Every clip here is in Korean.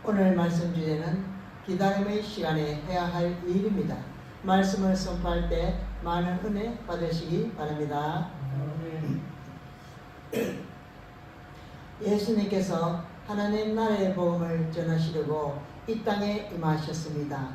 오늘 말씀 주제는 기다림의 시간에 해야 할 일입니다. 말씀을 선포할 때 많은 은혜 받으시기 바랍니다. 예수님께서 하나님 나라의 복음을 전하시려고 이 땅에 임하셨습니다.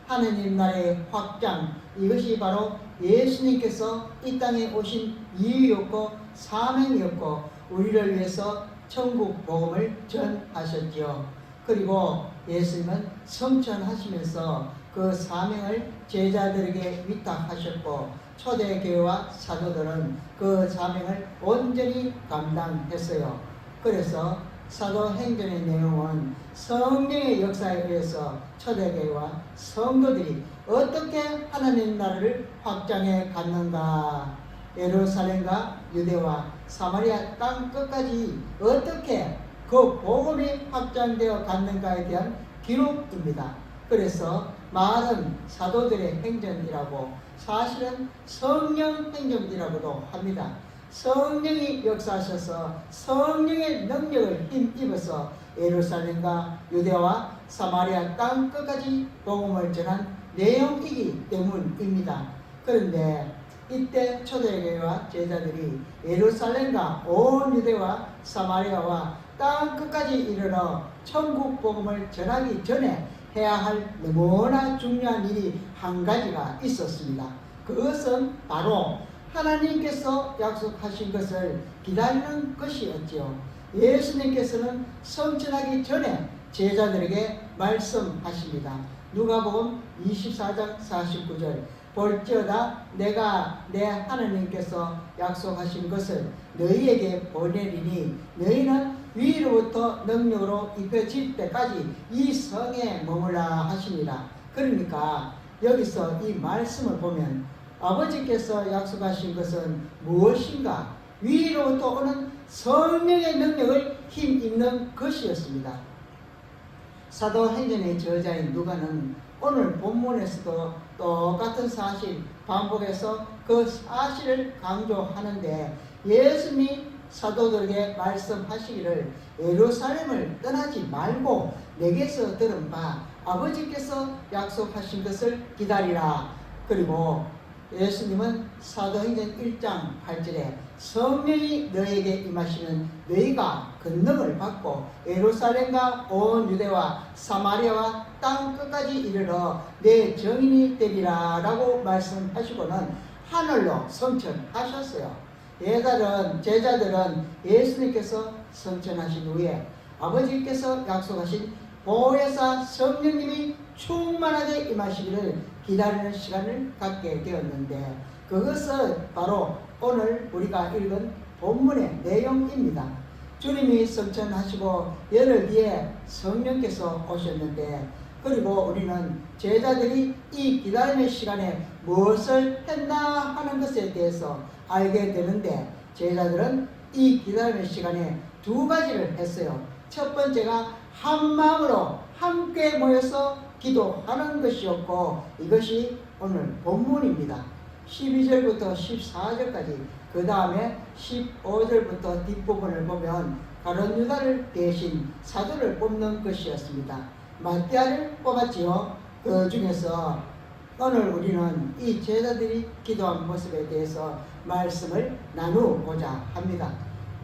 하나님 나라의 확장, 이것이 바로 예수님께서 이 땅에 오신 이유였고 사명이었고 우리를 위해서 천국 복음을 전하셨지요. 그리고 예수님은 성천하시면서 그 사명을 제자들에게 위탁하셨고 초대교회와 사도들은 그 사명을 온전히 감당했어요. 그래서 사도행전의 내용은 성령의 역사에 의해서 초대교회와 성도들이 어떻게 하나님 나라를 확장해 갔는가, 예루살렘과 유대와 사마리아 땅 끝까지 어떻게 그 복음이 확장되어 갔는가에 대한 기록입니다. 그래서 말은 사도들의 행전이라고, 사실은 성령 행전이라고도 합니다. 성령이 역사하셔서 성령의 능력을 힘입어서 예루살렘과 유대와 사마리아 땅 끝까지 복음을 전한 내용이기 때문입니다. 그런데 이때 초대교회와 제자들이 예루살렘과 온 유대와 사마리아와 땅 끝까지 이르러 천국 복음을 전하기 전에 해야 할 너무나 중요한 일이 한 가지가 있었습니다. 그것은 바로 하나님께서 약속하신 것을 기다리는 것이었지요. 예수님께서는 성천하기 전에 제자들에게 말씀하십니다. 누가복음 24장 49절, 볼지어다 내가 내 하나님께서 약속하신 것을 너희에게 보내리니 너희는 위로부터 능력으로 입혀질 때까지 이 성에 머물라 하십니다. 그러니까 여기서 이 말씀을 보면 아버지께서 약속하신 것은 무엇인가? 위로부터 오는 성령의 능력을 힘입는 것이었습니다. 사도행전의 저자인 누가는 오늘 본문에서도 똑같은 사실 반복해서 그 사실을 강조하는데, 예수님이 사도들에게 말씀하시기를 예루살렘을 떠나지 말고 내게서 들은 바 아버지께서 약속하신 것을 기다리라. 그리고 예수님은 사도행전 1장 8절에 성령이 너에게 임하시면 너희가 권능을 받고 예루살렘과 온 유대와 사마리아와 땅 끝까지 이르러 내 증인이 되리라 라고 말씀하시고는 하늘로 성천하셨어요. 제자들은 예수님께서 성천하신 후에 아버지께서 약속하신 보혜사 성령님이 충만하게 임하시기를 기다리는 시간을 갖게 되었는데, 그것은 바로 오늘 우리가 읽은 본문의 내용입니다. 주님이 성천하시고 열흘 뒤에 성령께서 오셨는데, 그리고 우리는 제자들이 이 기다림의 시간에 무엇을 했나 하는 것에 대해서 알게 되는데, 제자들은 이 기다림의 시간에 두 가지를 했어요. 첫 번째가 한 마음으로 함께 모여서 기도하는 것이었고, 이것이 오늘 본문입니다. 12절부터 14절까지, 그 다음에 15절부터 뒷부분을 보면 가룟 유다를 대신 사도를 뽑는 것이었습니다. 마띠아를 뽑았지요. 그 중에서 오늘 우리는 이 제자들이 기도한 모습에 대해서 말씀을 나누고자 합니다.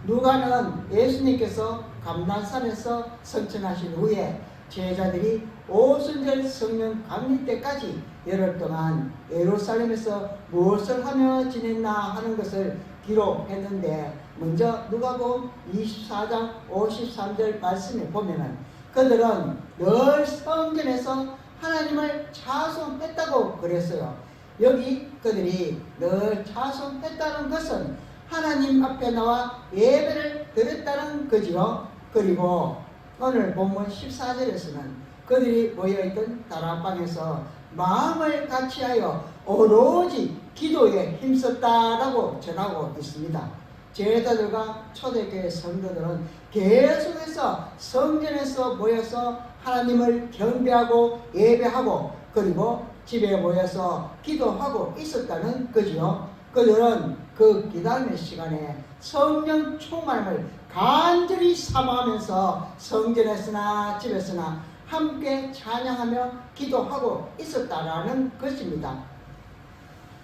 누가는 예수님께서 감난산에서 성천하신 후에 제자들이 오순절 성령 강림 때까지 열흘 동안 예루살렘에서 무엇을 하며 지냈나 하는 것을 기록했는데, 먼저 누가복음 24장 53절 말씀에 보면은 그들은 늘 성전에서 하나님을 찬송했다고 그랬어요. 여기 그들이 늘 찬송했다는 것은 하나님 앞에 나와 예배를 드렸다는 거지요. 그리고 오늘 본문 14절에서는 그들이 모여있던 다락방에서 마음을 같이하여 오로지 기도에 힘썼다라고 전하고 있습니다. 제자들과 초대교회 성도들은 계속해서 성전에서 모여서 하나님을 경배하고 예배하고 그리고 집에 모여서 기도하고 있었다는 거지요. 그들은 그 기다림의 시간에 성령 충만함을 간절히 사모하면서 성전에서나 집에서나 함께 찬양하며 기도하고 있었다라는 것입니다.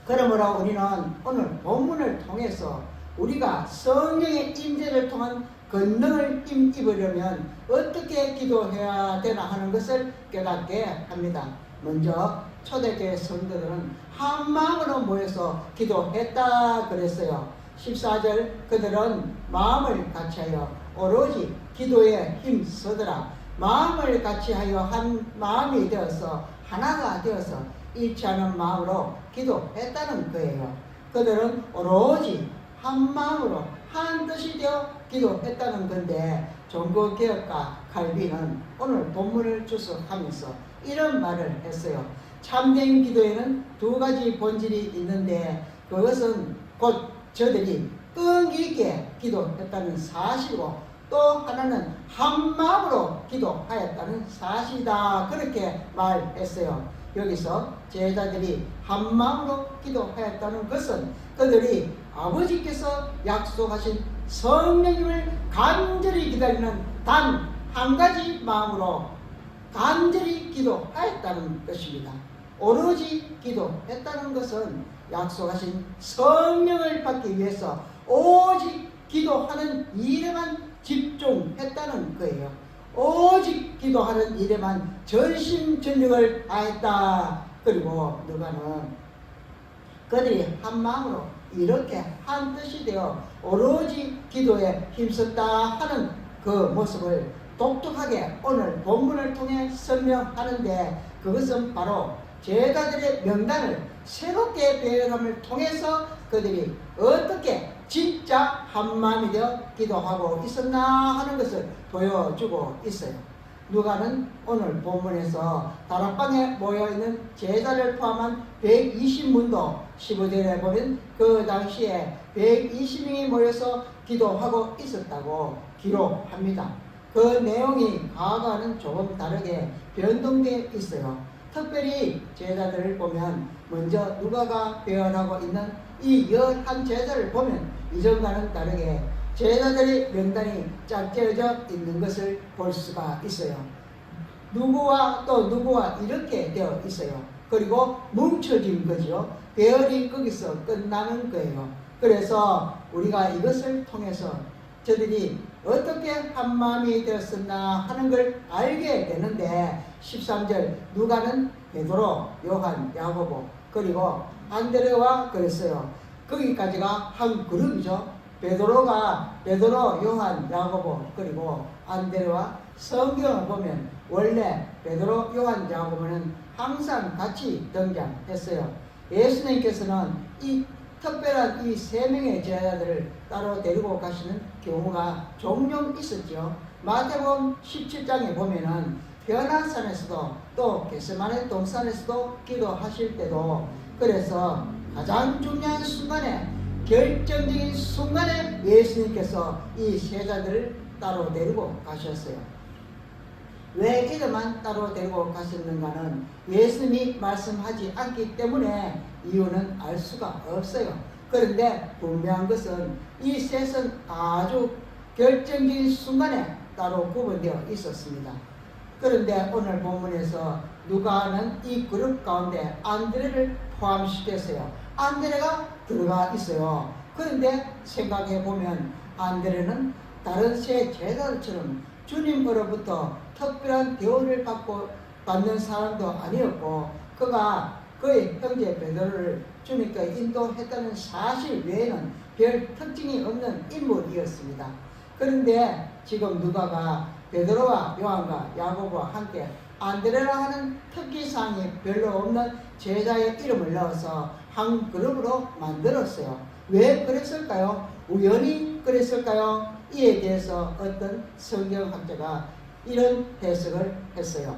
그러므로 우리는 오늘 본문을 통해서 우리가 성령의 임재를 통한 권능을 입으려면 어떻게 기도해야 되나 하는 것을 깨닫게 합니다. 먼저 초대교회 성도들은 한 마음으로 모여서 기도했다 그랬어요. 14절 그들은 마음을 같이하여 오로지 기도에 힘쓰더라. 마음을 같이하여 한 마음이 되어서 하나가 되어서 일치하는 마음으로 기도했다는 거예요. 그들은 오로지 한 마음으로 한 뜻이 되어 기도했다는 건데, 종교개혁가 칼빈은 오늘 본문을 주석하면서 이런 말을 했어요. 참된 기도에는 두 가지 본질이 있는데 그것은 곧 저들이 끈기 있게 기도했다는 사실이고 또 하나는 한 마음으로 기도하였다는 사실이다. 그렇게 말했어요. 여기서 제자들이 한 마음으로 기도하였다는 것은 그들이 아버지께서 약속하신 성령님을 간절히 기다리는 단 한 가지 마음으로 간절히 기도하였다는 것입니다. 오로지 기도했다는 것은 약속하신 성령을 받기 위해서 오직 기도하는 일에만 집중했다는 거예요. 오직 기도하는 일에만 전심전력을 다했다. 그리고 누가는 그들이 한 마음으로 이렇게 한 뜻이 되어 오로지 기도에 힘썼다 하는 그 모습을 독특하게 오늘 본문을 통해 설명하는데, 그것은 바로 제자들의 명단을 새롭게 배열함을 통해서 그들이 어떻게 진짜 한마음이 되어 기도하고 있었나 하는 것을 보여주고 있어요. 누가는 오늘 본문에서 다락방에 모여있는 제자를 포함한 120문도 15절에 보면 그 당시에 120명이 모여서 기도하고 있었다고 기록합니다. 그 내용이 과거와는 조금 다르게 변동되어 있어요. 특별히 제자들을 보면 먼저 누가가 배열하고 있는 이 11제자를 보면 이전과는 다르게 제자들의 명단이 짝지어져 있는 것을 볼 수가 있어요. 누구와 또 누구와 이렇게 되어 있어요. 그리고 뭉쳐진 거죠. 배열이 거기서 끝나는 거예요. 그래서 우리가 이것을 통해서 저들이 어떻게 한마음이 되었었나 하는 걸 알게 되는데, 13절 누가는 베드로, 요한, 야고보 그리고 안드레와 그랬어요. 거기까지가 한 그룹이죠. 베드로, 요한, 야고보 그리고 안드레와 성경을 보면 원래 베드로, 요한, 야고보는 항상 같이 등장했어요. 예수님께서는 이 특별한 이 세 명의 제자들을 따로 데리고 가시는 경우가 종종 있었죠. 마태복음 17장에 보면은 변화산에서도 또 겟세마네 동산에서도 기도하실 때도, 그래서 가장 중요한 순간에, 결정적인 순간에 예수님께서 이 제자들을 따로 데리고 가셨어요. 왜 이들만 따로 데리고 가셨는가는 예수님이 말씀하지 않기 때문에 이유는 알 수가 없어요. 그런데 분명한 것은 이 셋은 아주 결정적인 순간에 따로 구분되어 있었습니다. 그런데 오늘 본문에서 누가는 이 그룹 가운데 안드레를 포함시켰어요. 안드레가 들어가 있어요. 그런데 생각해 보면 안드레는 다른 세 제자들처럼 주님으로부터 특별한 대우를 받는 사람도 아니었고, 그가 그의 형제 베드로를 주님께 인도했다는 사실 외에는 별 특징이 없는 인물이었습니다. 그런데 지금 누가가 베드로와 요한과 야고보와 함께 안드레라 하는 특기사항이 별로 없는 제자의 이름을 넣어서 한 그룹으로 만들었어요. 왜 그랬을까요? 우연히 그랬을까요? 이에 대해서 어떤 성경학자가 이런 해석을 했어요.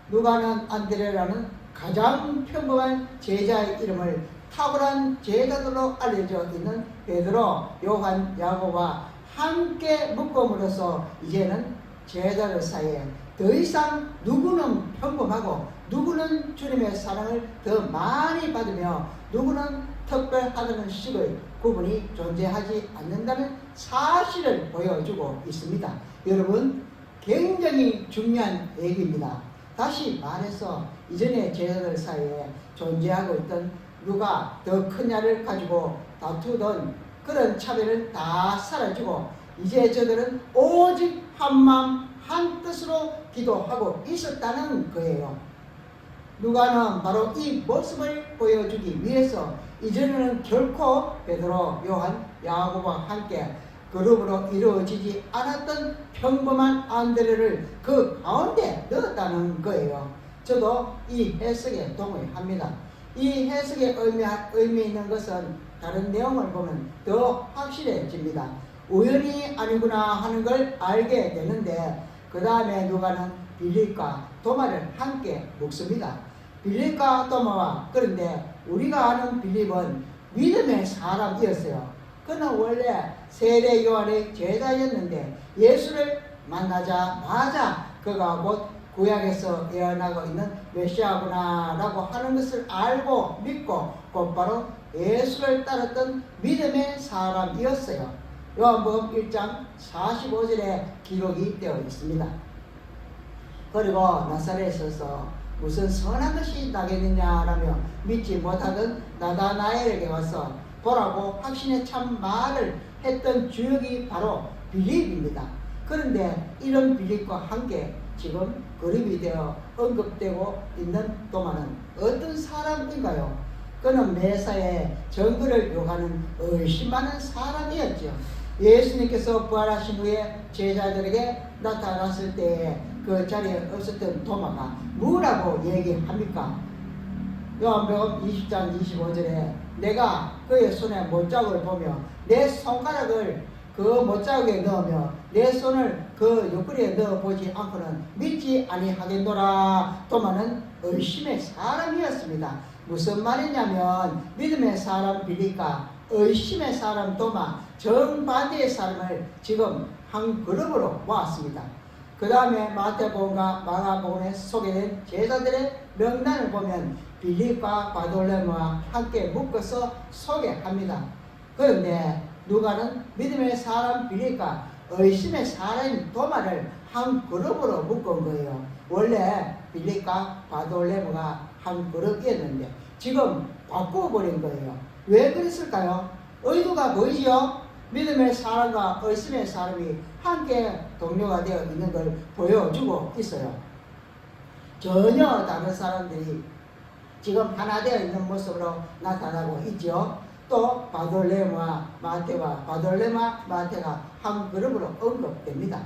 누가는 안드레라는 가장 평범한 제자의 이름을 탁월한 제자들로 알려져 있는 베드로, 요한, 야고보와 함께 묶음으로써 이제는 제자들 사이에 더 이상 누구는 평범하고 누구는 주님의 사랑을 더 많이 받으며 누구는 특별하다는 식의 구분이 존재하지 않는다는 사실을 보여주고 있습니다. 여러분, 굉장히 중요한 얘기입니다. 다시 말해서 이전에 제자들 사이에 존재하고 있던 누가 더 크냐를 가지고 다투던 그런 차별은 다 사라지고 이제 저들은 오직 한 마음 한 뜻으로 기도하고 있었다는 거예요. 누가는 바로 이 모습을 보여주기 위해서 이전에는 결코 베드로, 요한, 야고보와 함께 그룹으로 이루어지지 않았던 평범한 안드레를 그 가운데 넣었다는 거예요. 저도 이 해석에 동의합니다. 이 해석의 의미 있는 것은 다른 내용을 보면 더 확실해집니다. 우연이 아니구나 하는 걸 알게 되는데 그 다음에 누가는 빌립과 도마를 함께 묶습니다. 빌립과 도마와 그런데 우리가 아는 빌립은 믿음의 사람이었어요. 그는 원래 세례 요한의 제자였는데 예수를 만나자마자 그가 곧 구약에서 예언하고 있는 메시아구나 라고 하는 것을 알고 믿고 곧바로 예수를 따랐던 믿음의 사람이었어요. 요한복음 1장 45절에 기록이 되어 있습니다. 그리고 나사렛에서 무슨 선한 것이 나겠느냐라며 믿지 못하던 나다나엘에게 와서 보라고 확신에 찬 말을 했던 주역이 바로 빌립입니다. 그런데 이런 빌립과 함께 지금 그룹이 되어 언급되고 있는 도마는 어떤 사람인가요? 그는 매사에 정글을 요하는 의심하는 사람이었죠. 예수님께서 부활하신 후에 제자들에게 나타났을 때에 그 자리에 없었던 도마가 뭐라고 얘기합니까? 요한복음 20장 25절에 내가 그의 손에 못자국을 보며 내 손가락을 그 못자국에 넣으며 내 손을 그 옆구리에 넣어보지 않고는 믿지 아니하겠노라. 도마는 의심의 사람이었습니다. 무슨 말이냐면 믿음의 사람 빌립과 의심의 사람 도마, 정반대의 사람을 지금 한 그룹으로 모았습니다. 그 다음에 마태복음과 마가복음에 소개된 제자들의 명단을 보면 빌립과 바돌레모와 함께 묶어서 소개합니다. 그런데 누가는 믿음의 사람 빌립과 의심의 사람 도마를 한 그룹으로 묶은 거예요. 원래 빌립과 바돌레모가 한 그룹이었는데 지금 바꿔버린 거예요. 왜 그랬을까요? 의도가 뭐지요? 믿음의 사람과 의심의 사람이 함께 동료가 되어 있는 걸 보여주고 있어요. 전혀 다른 사람들이 지금 하나 되어 있는 모습으로 나타나고 있죠. 또 바돌레모와 마태와 바돌레마 마태가 한 그룹으로 언급됩니다.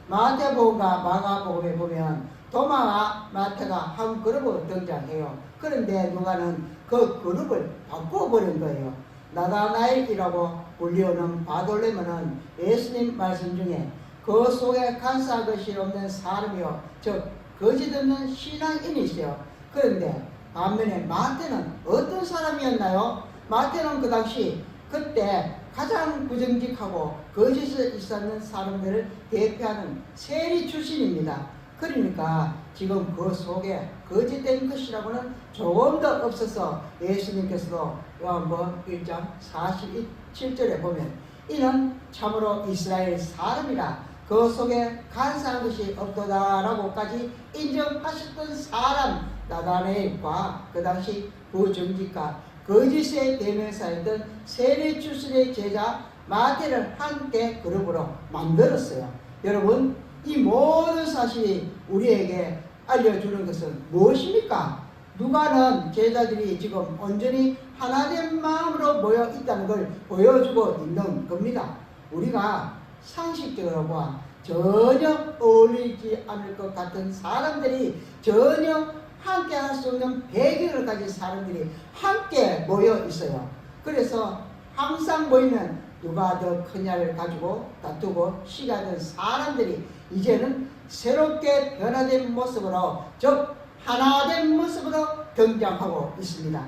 마태복음과 마가복음에 보면 도마와 마태가 한 그룹으로 등장해요. 그런데 누가는 그 그룹을 바꿔버린 거예요. 나다나엘이라고 불리우는 바돌레모는 예수님 말씀 중에 그 속에 간사한 것이 없는 사람이요 즉 거짓 없는 신앙인이시요. 그런데 반면에 마태는 어떤 사람이었나요? 마태는 그 당시 그때 가장 부정직하고 거짓을 일삼는 사람들을 대표하는 세리 출신입니다. 그러니까 지금 그 속에 거짓된 것이라고는 조금도 없어서 예수님께서도 요한복음 1장 47절에 보면 이는 참으로 이스라엘 사람이라 그 속에 간사한 것이 없도다라고까지 인정하셨던 사람 나다나엘과 그 당시 부정직과 거짓의 대명사였던 세리 출신의 제자 마태를 함께 그룹으로 만들었어요. 여러분 이 모든 사실이 우리에게 알려주는 것은 무엇입니까? 누가는 제자들이 지금 온전히 하나된 마음으로 모여 있다는 걸 보여주고 있는 겁니다. 우리가 상식적으로 보아 전혀 어울리지 않을 것 같은 사람들이 전혀 함께 할 수 없는 배경을 가진 사람들이 함께 모여 있어요. 그래서 항상 모이면 누가 더 크냐를 가지고 다투고 시가던 사람들이 이제는 새롭게 변화된 모습으로 즉 하나된 모습으로 등장하고 있습니다.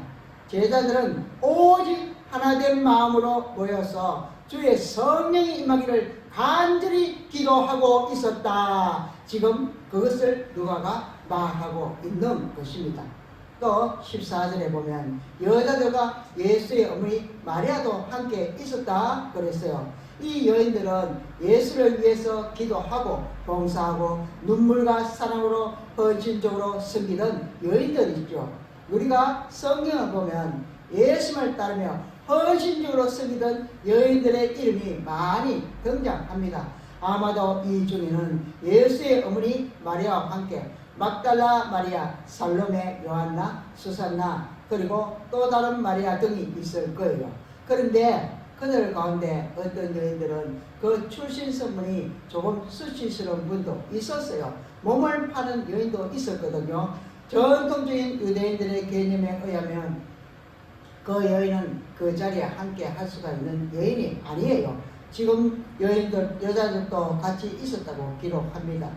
제자들은 오직 하나된 마음으로 모여서 주의 성령이 임하기를 간절히 기도하고 있었다. 지금 그것을 누가가 말하고 있는 것입니다. 또 14절에 보면 여자들과 예수의 어머니 마리아도 함께 있었다 그랬어요. 이 여인들은 예수를 위해서 기도하고 봉사하고 눈물과 사랑으로 헌신적으로 섬기던 여인들이죠. 우리가 성경을 보면 예수를 따르며 헌신적으로 섬기던 여인들의 이름이 많이 등장합니다. 아마도 이 중에는 예수의 어머니 마리아와 함께 막달라 마리아, 살로메, 요한나, 수산나, 그리고 또 다른 마리아 등이 있을 거예요. 그런데 그들 가운데 어떤 여인들은 그 출신 선문이 조금 수치스러운 분도 있었어요. 몸을 파는 여인도 있었거든요. 전통적인 유대인들의 개념에 의하면 그 여인은 그 자리에 함께 할 수가 있는 여인이 아니에요. 지금 여인들, 여자들도 같이 있었다고 기록합니다.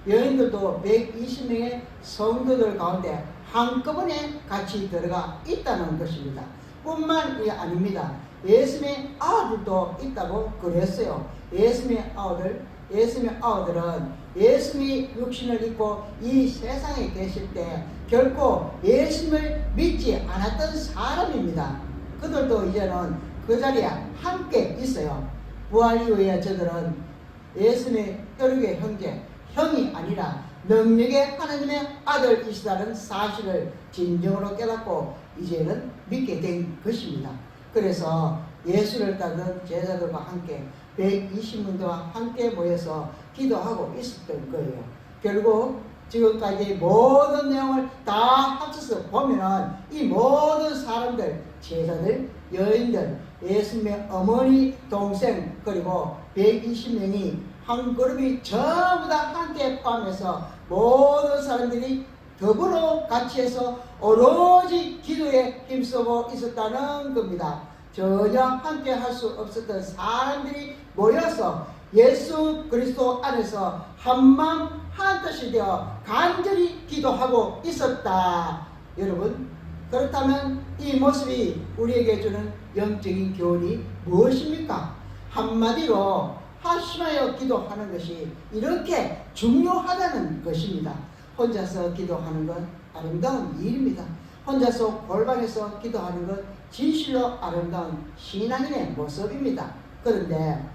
여인들도 120명의 성도들 가운데 한꺼번에 같이 들어가 있다는 것입니다. 뿐만이 아닙니다. 예수님의 아들도 있다고 그랬어요. 예수님의 아들은 예수님이 육신을 입고 이 세상에 계실 때 결코 예수님을 믿지 않았던 사람입니다. 그들도 이제는 그 자리에 함께 있어요. 부활 이후에 저들은 예수님의 혈육의 형이 아니라 능력의 하나님의 아들이시다는 사실을 진정으로 깨닫고 이제는 믿게 된 것입니다. 그래서 예수를 따르는 제자들과 함께 120명과 함께 모여서 기도하고 있었던 거예요. 결국 지금까지 모든 내용을 다 합쳐서 보면은 이 모든 사람들, 제자들, 여인들, 예수님의 어머니, 동생, 그리고 120명이 한 그룹이 전부 다 함께 포함해서 모든 사람들이 더불어 같이 해서 오로지 기도에 힘쓰고 있었다는 겁니다. 전혀 함께 할 수 없었던 사람들이 모여서 예수 그리스도 안에서 한마음 한뜻이 되어 간절히 기도하고 있었다. 여러분, 그렇다면 이 모습이 우리에게 주는 영적인 교훈이 무엇입니까? 한마디로 합심하여 기도하는 것이 이렇게 중요하다는 것입니다. 혼자서 기도하는 건 아름다운 일입니다. 혼자서 골방에서 기도하는 건 진실로 아름다운 신앙인의 모습입니다. 그런데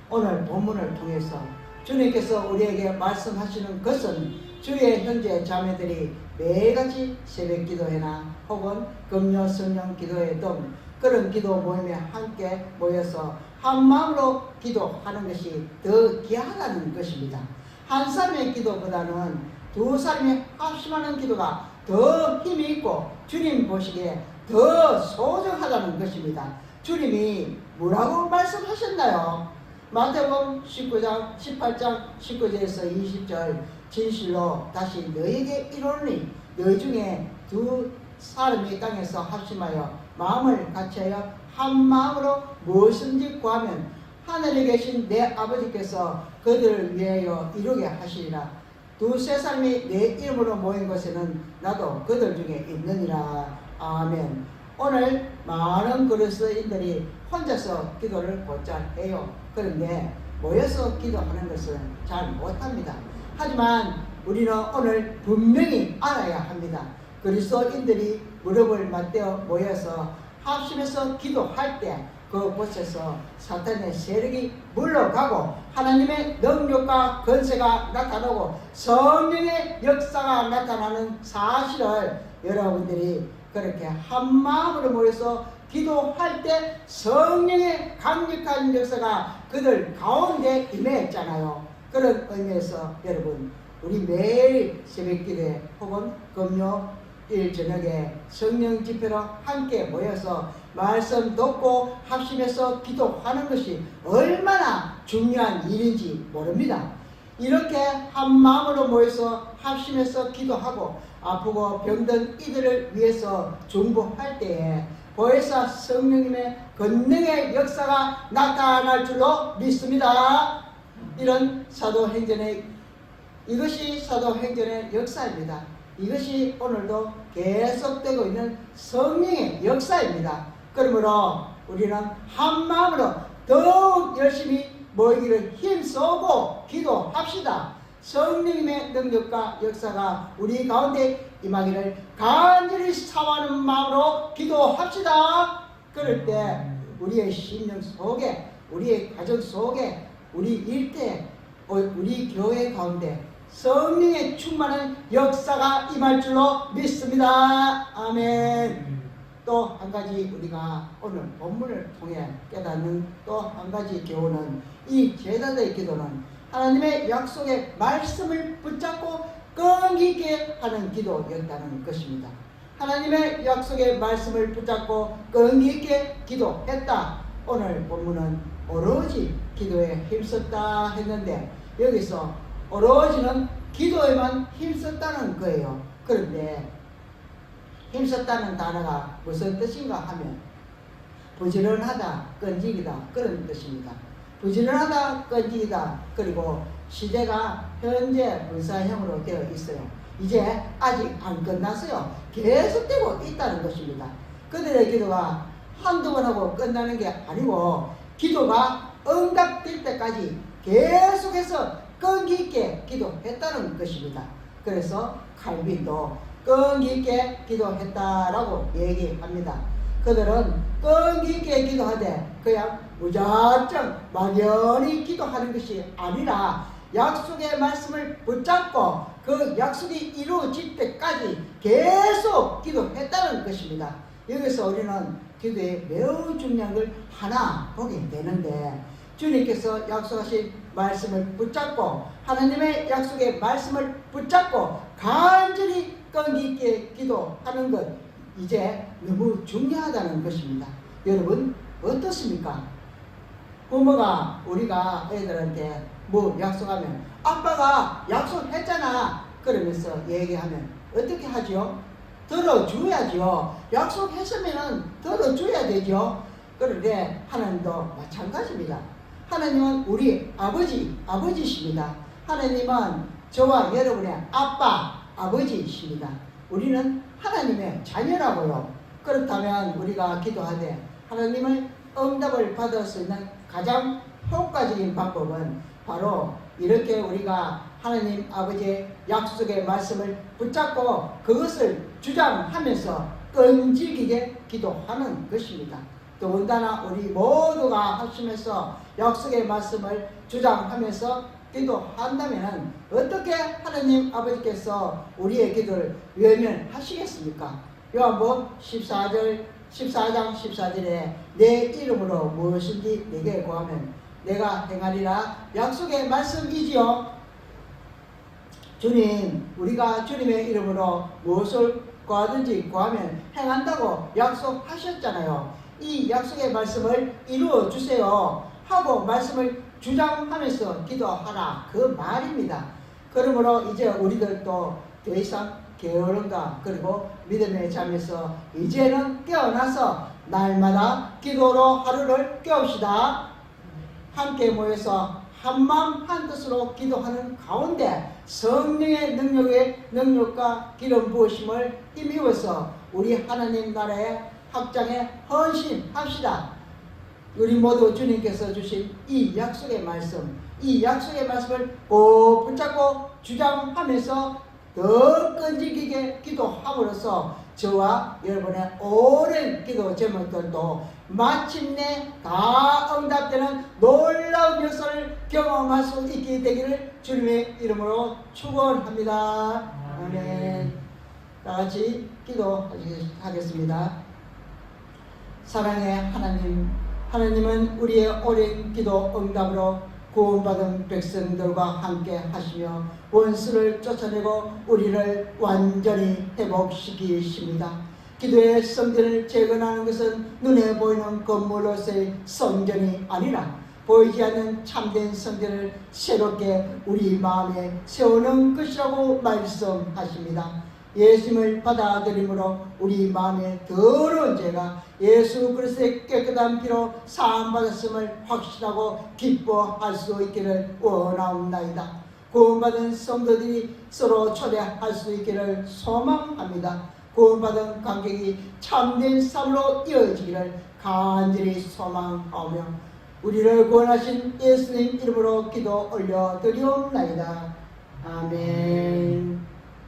오늘 본문을 통해서 주님께서 우리에게 말씀하시는 것은 주의 형제 자매들이 매일같이 새벽 기도회나 혹은 금요 성령 기도회 등 그런 기도 모임에 함께 모여서 한 마음으로 기도하는 것이 더 귀하다는 것입니다. 한 사람의 기도보다는 두 사람이 합심하는 기도가 더 힘이 있고 주님 보시기에 더 소중하다는 것입니다. 주님이 뭐라고 말씀하셨나요? 마태복음 19장 18장 19절에서 20절 진실로 다시 너희에게 이르노니 너희 중에 두 사람이 땅에서 합심하여 마음을 같이하여 한 마음으로 무엇인지 구하면 하늘에 계신 내 아버지께서 그들을 위하여 이루게 하시리라. 두세 사람이 내 이름으로 모인 곳에는 나도 그들 중에 있느니라. 아멘. 오늘 많은 그리스도인들이 혼자서 기도를 곧잘 해요. 그런데 모여서 기도하는 것은 잘 못합니다. 하지만 우리는 오늘 분명히 알아야 합니다. 그리스도인들이 무릎을 맞대어 모여서 합심해서 기도할 때 그곳에서 사탄의 세력이 물러가고 하나님의 능력과 권세가 나타나고 성령의 역사가 나타나는 사실을 여러분들이 그렇게 한 마음으로 모여서 기도할 때 성령의 강력한 역사가 그들 가운데 임했잖아요. 그런 의미에서 여러분, 우리 매일 새벽 기도에 혹은 금요일 저녁에 성령 집회로 함께 모여서 말씀 듣고 합심해서 기도하는 것이 얼마나 중요한 일인지 모릅니다. 이렇게 한 마음으로 모여서 합심해서 기도하고 아프고 병든 이들을 위해서 중보할 때에 보혜사 성령님의 권능의 역사가 나타날 줄로 믿습니다. 이것이 사도행전의 역사입니다. 이것이 오늘도 계속되고 있는 성령의 역사입니다. 그러므로 우리는 한 마음으로 더욱 열심히 모이기를 힘쓰고 기도합시다. 성령님의 능력과 역사가 우리 가운데 임하기를 간절히 사모하는 마음으로 기도합시다. 그럴 때 우리의 심령 속에 우리의 가정 속에, 우리 일대, 우리 교회 가운데 성령의 충만한 역사가 임할 줄로 믿습니다. 아멘. 또 한 가지 우리가 오늘 본문을 통해 깨닫는 또 한 가지 교훈은, 이 제자들의 기도는 하나님의 약속의 말씀을 붙잡고 끈기 있게 하는 기도였다는 것입니다. 하나님의 약속의 말씀을 붙잡고 끈기 있게 기도했다. 오늘 본문은 오로지 기도에 힘썼다 했는데, 여기서 오로지는 기도에만 힘썼다는 거예요. 그런데 힘썼다는 단어가 무슨 뜻인가 하면 부지런하다, 끈질기다, 그런 뜻입니다. 부지런하다, 끈질기다. 그리고 시제가 현재 분사형으로 되어 있어요. 이제 아직 안 끝났어요. 계속되고 있다는 것입니다. 그들의 기도가 한두 번 하고 끝나는 게 아니고, 기도가 응답될 때까지 계속해서 끈기 있게 기도했다는 것입니다. 그래서 칼빈도 끈기 있게 기도했다라고 얘기합니다. 그들은 끈기 있게 기도하되 그냥 무작정 막연히 기도하는 것이 아니라 약속의 말씀을 붙잡고 그 약속이 이루어질 때까지 계속 기도했다는 것입니다. 여기서 우리는 기도에 매우 중요한 걸 하나 보게 되는데, 주님께서 약속하신 말씀을 붙잡고 하나님의 약속의 말씀을 붙잡고 간절히 끈기 있게 기도하는 것, 이제 너무 중요하다는 것입니다. 여러분 어떻습니까? 부모가 우리가 애들한테 뭐 약속하면 아빠가 약속했잖아 그러면서 얘기하면 어떻게 하죠? 들어줘야죠. 약속했으면 들어줘야 되죠. 그런데 하나님도 마찬가지입니다. 하나님은 우리 아버지십니다. 하나님은 저와 여러분의 아빠, 아버지이십니다. 우리는 하나님의 자녀라고요. 그렇다면 우리가 기도하되 하나님의 응답을 받을 수 있는 가장 효과적인 방법은 바로 이렇게 우리가 하나님 아버지의 약속의 말씀을 붙잡고 그것을 주장하면서 끈질기게 기도하는 것입니다. 더군다나 우리 모두가 합심해서 약속의 말씀을 주장하면서 기도한다면 어떻게 하나님 아버지께서 우리의 기도를 외면하시겠습니까? 요한복음 14장 14절에 내 이름으로 무엇인지 내게 구하면 내가 행하리라 약속의 말씀이지요. 주님, 우리가 주님의 이름으로 무엇을 구하든지 구하면 행한다고 약속하셨잖아요. 이 약속의 말씀을 이루어 주세요 하고 말씀을 주장하면서 기도하라, 그 말입니다. 그러므로 이제 우리들도 더 이상 게으름과 그리고 믿음의 잠에서 이제는 깨어나서 날마다 기도로 하루를 깨웁시다. 함께 모여서 한마음 한뜻으로 기도하는 가운데 성령의 능력과 기름 부으심을 힘입어서 우리 하나님 나라의 확장에 헌신합시다. 우리 모두 주님께서 주신 이 약속의 말씀을 꼭 붙잡고 주장하면서 더 끈질기게 기도함으로써 저와 여러분의 오랜 기도 제목들도 마침내 다 응답되는 놀라운 역사를 경험할 수 있게 되기를 주님의 이름으로 축원합니다. 아멘. 다 같이 기도하겠습니다. 사랑의 하나님, 하나님은 우리의 오랜 기도 응답으로 구원받은 백성들과 함께 하시며 원수를 쫓아내고 우리를 완전히 회복시키십니다. 기도의 성전을 재건하는 것은 눈에 보이는 건물로서의 성전이 아니라 보이지 않는 참된 성전을 새롭게 우리 마음에 세우는 것이라고 말씀하십니다. 예수님을 받아들임으로 우리 마음에 더러운 죄가 예수 그리스도의 깨끗한 피로 사함받았음을 확신하고 기뻐할 수 있기를 원하옵나이다. 구원받은 성도들이 서로 초대할 수 있기를 소망합니다. 구원받은 관객이 참된 삶으로 이어지기를 간절히 소망하며 우리를 구원하신 예수님 이름으로 기도 올려드리옵나이다. 아멘.